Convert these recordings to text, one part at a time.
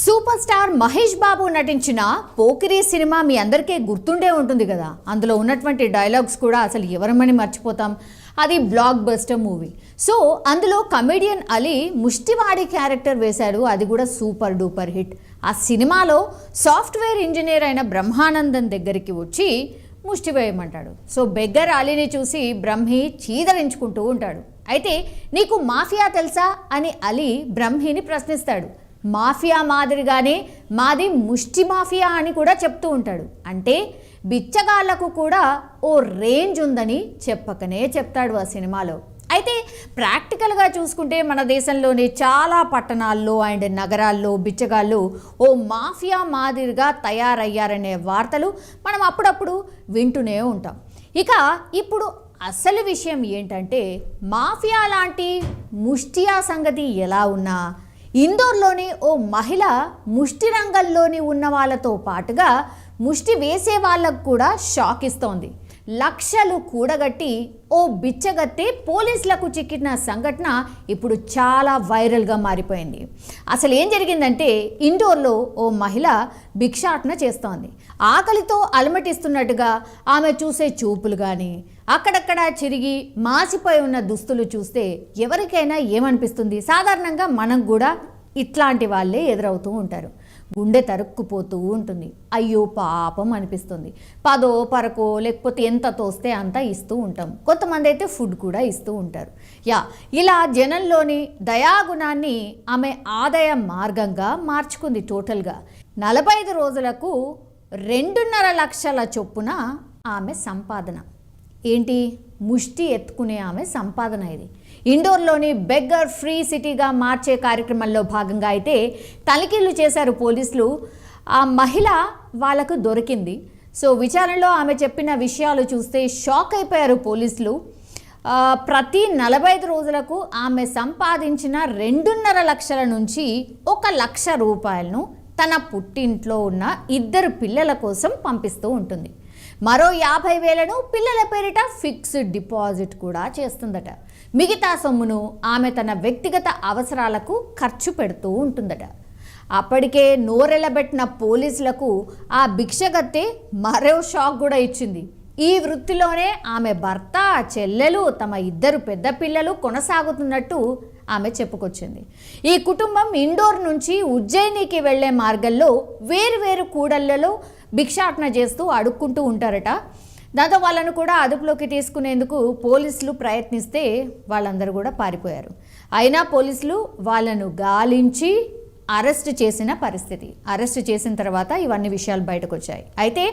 Super star Mahesh Babu నటించిన Pokiri cinema మీ అందరికీ గుర్తుండే ఉంటుంది కదా. అందులో ఉన్నటువంటి డైలాగ్స్ కూడా అసలు ఎవరమని మర్చిపోతాం. అది బ్లాక్ బస్టర్ మూవీ. సో అందులో కమెడియన్ అలీ ముష్టివాడి క్యారెక్టర్ వేశాడు. అది కూడా సూపర్ డూపర్ హిట్. ఆ సినిమాలో సాఫ్ట్వేర్ ఇంజనీర్ అయిన బ్రహ్మానందన్ దగ్గరికి వచ్చి ముష్టి వేయమంటాడు. సో బెగ్గర్ అలీని చూసి బ్రహ్మి చీదరించుకుంటూ ఉంటాడు. అయితే నీకు మాఫియా తెలుసా అని అలీ బ్రహ్మిని ప్రశ్నిస్తాడు. మాఫియా మాదిరిగానే మాది ముష్టి మాఫియా అని కూడా చెప్తూ ఉంటాడు. అంటే బిచ్చగాళ్లకు కూడా ఓ రేంజ్ ఉందని చెప్పకనే చెప్తాడు ఆ సినిమాలో. అయితే ప్రాక్టికల్గా చూసుకుంటే మన దేశంలోని చాలా పట్టణాల్లో అండ్ నగరాల్లో బిచ్చగాళ్ళు ఓ మాఫియా మాదిరిగా తయారయ్యారనే వార్తలు మనం అప్పుడప్పుడు వింటూనే ఉంటాం. ఇక ఇప్పుడు అసలు విషయం ఏంటంటే మాఫియా లాంటి ముష్టియా సంగతి ఎలా ఉన్నా ఇందోర్లోని ఓ మహిళ ముష్టి రంగంలోని ఉన్న వాళ్ళతో పాటుగా ముష్టి వేసే వాళ్ళకు కూడా షాక్ ఇస్తోంది. లక్షలు కూడగట్టి ఓ బిచ్చగత్తే పోలీసులకు చిక్కిన సంఘటన ఇప్పుడు చాలా వైరల్గా మారిపోయింది. అసలు ఏం జరిగిందంటే ఇండోర్లో ఓ మహిళ భిక్షాటన చేస్తోంది. ఆకలితో అలమటిస్తున్నట్టుగా ఆమె చూసే చూపులు కానీ అక్కడక్కడ చిరిగి మాసిపోయి ఉన్న దుస్తులు చూస్తే ఎవరికైనా ఏమనిపిస్తుంది? సాధారణంగా మనం కూడా ఇట్లాంటి వాళ్ళే ఎదురవుతూ ఉంటారు. గుండె తరుక్కుపోతూ ఉంటుంది. అయ్యో పాపం అనిపిస్తుంది. పదో పరకో లేకపోతే ఎంత తోస్తే అంత ఇస్తూ ఉంటాం. కొంతమంది అయితే ఫుడ్ కూడా ఇస్తూ ఉంటారు. ఇలా జనంలోని దయాగుణాన్ని ఆమె ఆదాయ మార్గంగా మార్చుకుంది. టోటల్గా 45 రోజులకు 2.5 లక్షల చొప్పున ఆమె సంపాదన. ఏంటి? ముష్టి ఎత్తుకునే ఆమె సంపాదన ఇది. ఇండోర్లోని బెగ్గర్ ఫ్రీ సిటీగా మార్చే కార్యక్రమంలో భాగంగా అయితే తనిఖీలు చేశారు పోలీసులు. ఆ మహిళ వాళ్ళకు దొరికింది. సో విచారణలో ఆమె చెప్పిన విషయాలు చూస్తే షాక్ అయిపోయారు పోలీసులు. ప్రతి 45 రోజులకు ఆమె సంపాదించిన 2.5 లక్షల నుంచి 1 లక్ష రూపాయలను తన పుట్టింట్లో ఉన్న 2 పిల్లల కోసం పంపిస్తూ ఉంటుంది. మరో 50,000ను పిల్లల పేరిట ఫిక్స్డ్ డిపాజిట్ కూడా చేస్తుందట. మిగతా సొమ్మును ఆమె తన వ్యక్తిగత అవసరాలకు ఖర్చు పెడుతూ ఉంటుందట. అప్పటికే నోరెళ్ళబెట్టిన పోలీసులకు ఆ భిక్షగత్తె మరో షాక్ కూడా ఇచ్చింది. ఈ వృత్తిలోనే ఆమె భర్త, చెల్లెలు, తమ 2 పెద్ద పిల్లలు కొనసాగుతున్నట్టు ఆమె చెప్పుకొచ్చింది. ఈ కుటుంబం ఇండోర్ నుంచి ఉజ్జయినికి వెళ్లే మార్గంలో వేరు కూడళ్లలో భిక్షాటన చేస్తూ అడుక్కుంటూ ఉంటారట. దాంతో వాళ్ళను కూడా అదుపులోకి తీసుకునేందుకు పోలీసులు ప్రయత్నిస్తే వాళ్ళందరూ కూడా పారిపోయారు. అయినా పోలీసులు వాళ్ళను గాలించి అరెస్ట్ చేసిన పరిస్థితి. అరెస్ట్ చేసిన తర్వాత ఇవన్నీ విషయాలు బయటకు వచ్చాయి. అయితే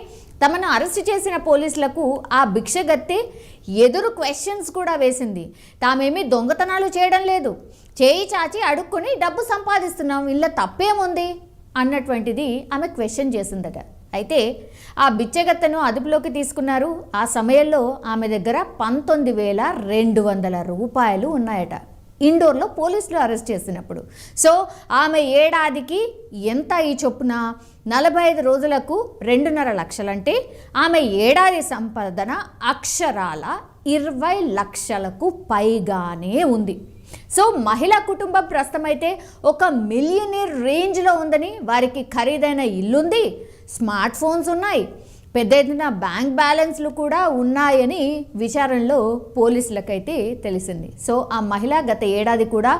తమను అరెస్ట్ చేసిన పోలీసులకు ఆ భిక్షగత్తె ఎదురు క్వశ్చన్స్ కూడా వేసింది. తామేమీ దొంగతనాలు చేయడం లేదు, చేయి చాచి అడుక్కొని డబ్బు సంపాదిస్తున్నాం, ఇలా తప్పేముంది అన్నటువంటిది ఆమె క్వశ్చన్ చేసిందట. అయితే ఆ బిచ్చగత్తెను అదుపులోకి తీసుకున్నారు. ఆ సమయంలో ఆమె దగ్గర 19,200 రూపాయలు ఉన్నాయట. ఇండోర్లో పోలీసులు అరెస్ట్ చేసినప్పుడు. సో ఆమె ఏడాదికి ఎంత ఈ చొప్పున 45 రోజులకు 2.5 లక్షలంటే ఆమె ఏడాది సంపాదన అక్షరాల 20 లక్షలకు పైగానే ఉంది. సో మహిళా కుటుంబం ప్రస్తుతం అయితే ఒక మిలియనీర్ రేంజ్లో ఉందని, వారికి ఖరీదైన ఇల్లుంది, స్మార్ట్ ఫోన్స్ ఉన్నాయి, పెద్ద ఎత్తున బ్యాంక్ బ్యాలెన్స్లు కూడా ఉన్నాయని విచారణలో పోలీసులకైతే తెలిసింది. సో ఆ మహిళ గత ఏడాది కూడా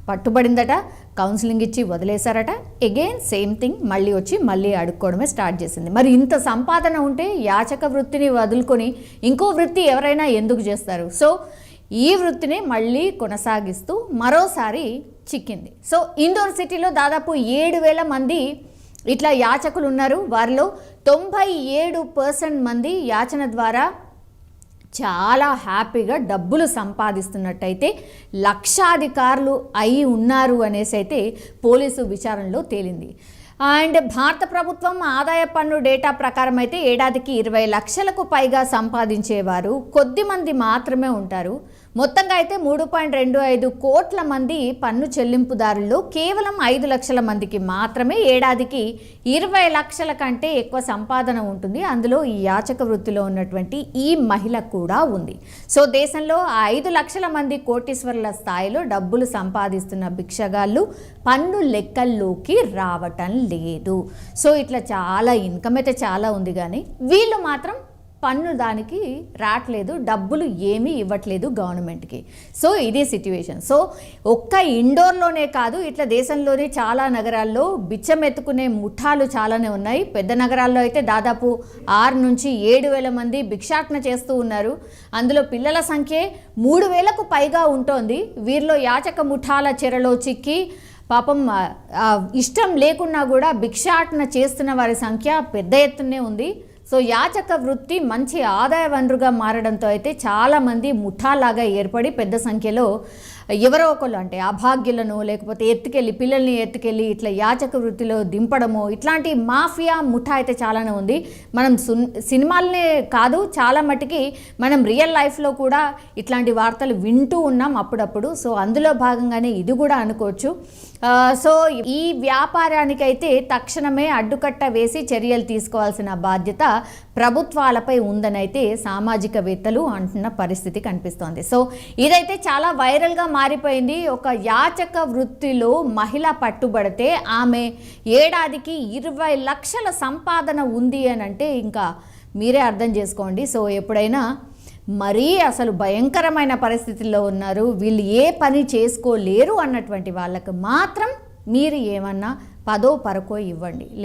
పట్టుబడిందట. కౌన్సిలింగ్ ఇచ్చి వదిలేశారట. అగైన్ సేమ్ థింగ్, మళ్ళీ అడుక్కోవడమే స్టార్ట్ చేసింది. మరి ఇంత సంపాదన ఉంటే యాచక వృత్తిని వదులుకొని ఇంకో వృత్తి ఎవరైనా ఎందుకు చేస్తారు? సో ఈ వృత్తిని మళ్ళీ కొనసాగిస్తూ మరోసారి చిక్కింది. సో ఇండోర్ సిటీలో దాదాపు 7,000 మంది ఇట్లా యాచకులు ఉన్నారు. వారిలో 97% మంది యాచన ద్వారా చాలా హ్యాపీగా డబ్బులు సంపాదిస్తున్నట్టయితే లక్షాధికారులు అయి ఉన్నారు అనేసి అయితే పోలీసు విచారణలో తేలింది. అండ్ భారత ప్రభుత్వం ఆదాయ పన్ను డేటా ప్రకారం అయితే ఏడాదికి 20 లక్షలకు పైగా సంపాదించేవారు కొద్ది మంది మాత్రమే ఉంటారు. మొత్తంగా అయితే 3.25 కోట్ల మంది పన్ను చెల్లింపుదారుల్లో కేవలం 5 లక్షల మందికి మాత్రమే ఏడాదికి 20 లక్షల కంటే ఎక్కువ సంపాదన ఉంటుంది. అందులో ఈ యాచక వృత్తిలో ఉన్నటువంటి ఈ మహిళ కూడా ఉంది. సో దేశంలో 5 లక్షల మంది కోటీశ్వరుల స్థాయిలో డబ్బులు సంపాదిస్తున్న భిక్షగాళ్ళు పన్ను లెక్కల్లోకి రావటం లేదు. సో ఇట్లా చాలా ఇన్కమ్ అయితే చాలా ఉంది, కానీ వీళ్ళు మాత్రం పన్ను దానికి రావట్లేదు, డబ్బులు ఏమీ ఇవ్వట్లేదు గవర్నమెంట్కి. సో ఇది సిట్యువేషన్. సో ఒక్క ఇండోర్లోనే కాదు, ఇట్లా దేశంలోని చాలా నగరాల్లో బిచ్చం ఎత్తుకునే ముఠాలు చాలానే ఉన్నాయి. పెద్ద నగరాల్లో అయితే దాదాపు 6 నుంచి 7,000 మంది భిక్షాటన చేస్తూ ఉన్నారు. అందులో పిల్లల సంఖ్య 3,000కు పైగా ఉంటోంది. వీరిలో యాచక ముఠాల చెరలో చిక్కి పాపం ఇష్టం లేకున్నా కూడా భిక్షాటన చేస్తున్న వారి సంఖ్య పెద్ద ఎత్తునే ఉంది. సో యాచక వృత్తి మంచి ఆదాయ వనరుగా మారడంతో అయితే చాలామంది ముఠాలాగా ఏర్పడి పెద్ద సంఖ్యలో ఎవరో ఒకళ్ళు అంటే అభాగ్యులను లేకపోతే పిల్లల్ని ఎత్తుకెళ్ళి ఇట్లా యాచక వృత్తిలో దింపడము, ఇట్లాంటి మాఫియా ముఠా అయితే చాలానే ఉంది. మనం సినిమాలనే కాదు, చాలా మటుకి మనం రియల్ లైఫ్లో కూడా ఇట్లాంటి వార్తలు వింటూ ఉన్నాం అప్పుడప్పుడు. సో అందులో భాగంగానే ఇది కూడా అనుకోవచ్చు. సో ఈ వ్యాపారానికైతే తక్షణమే అడ్డుకట్ట వేసి చర్యలు తీసుకోవాల్సిన బాధ్యత ప్రభుత్వాలపై ఉందనైతే సామాజికవేత్తలు అంటున్న పరిస్థితి కనిపిస్తోంది. సో ఇదైతే చాలా వైరల్గా మారిపోయింది. ఒక యాచక వృత్తిలో మహిళ పట్టుబడితే ఆమె ఏడాదికి 20 లక్షల సంపాదన ఉంది అని అంటే ఇంకా మీరే అర్థం చేసుకోండి. సో ఎప్పుడైనా మరీ అసలు భయంకరమైన పరిస్థితుల్లో ఉన్నారు, వీళ్ళు ఏ పని చేసుకోలేరు అన్నటువంటి వాళ్ళకు మాత్రం మీరు ఏమన్నా 10 పరకో ఇవ్వండి.